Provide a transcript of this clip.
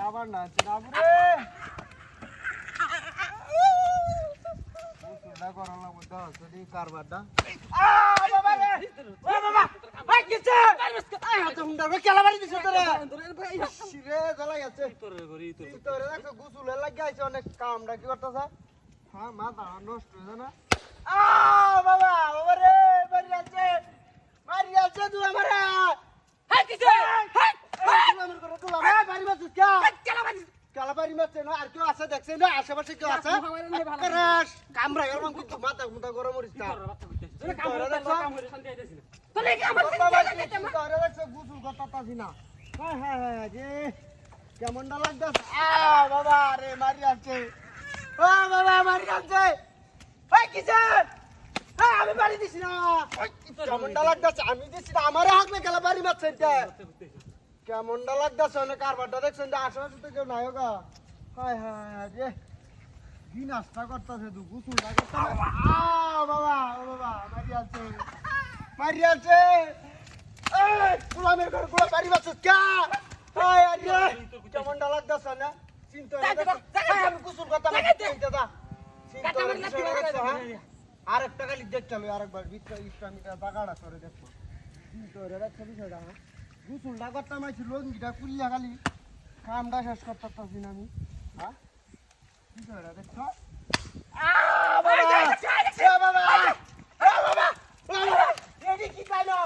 আবার না বাবুরে মুসুলটা করলা মধ্যে হচ্ছে কারবারটা বাবা রে ও বাবা ভাই কিছে আই হাতে হুন্ডা রে কেলা বাড়ি দিছ তোরে রে জ্বালা গেছে তোরে দেখো গুসুলে লাগি আইছে অনেক কামটা কি করতেছ হ্যাঁ মাথা নষ্ট হয়ে না বাবা বাবা রে মারি আছে তুই আমারে হ্যাঁ কিছে হ্যাঁ আমার করে তুই আমার বাড়ি মাছ কে কেলা বাড়ি মাছ না আর কেউ আছে দেখছেন না আশেপাশে কেউ আছে করাস কামরা এরকম কিন্তু মাথা মুথা গরম হইছ না তোলে কি আমার তোরে দেখছ গুসুল করতাছি না হ্যাঁ হ্যাঁ হ্যাঁ যে কেমনটা লাগতাছে বাবা রে মারি আছে ও বাবা মারি আছে ভাই কিছে আমি বাড়ি দিছি না কেমনটা লাগতাছে আমি দিছি না আমারে হাকলে গেলা বাড়ি মারছেন তে কেমনটা লাগতাছে না কারবারটা দেখছেন যে আশেপাশে তো কেউ নাই গা হায় হায় রে কি নাস্তা করতেছে তু গুসুল না করতে বাবা ও বাবা মারি আছে এই গোলামের ঘর গোলা বাড়ি মারছিস কে হায় রে কেমনটা লাগতাছে না চিন্তা আমি গুসুল করতাম দাদা চিন্তা আরেকটা খালি দেখতে হবে আরেকবার ইসলামিটা জায়গাটা করে দেখো তোরে দেখছো বিষয়টা গুসুলটা করতাম আইছি লঙ্গিটা কুলিয়া খালি কামটা শেষ করতে পারছি না আমি হ্যাঁ বিষয়টা দেখছো এডি কি কাইনো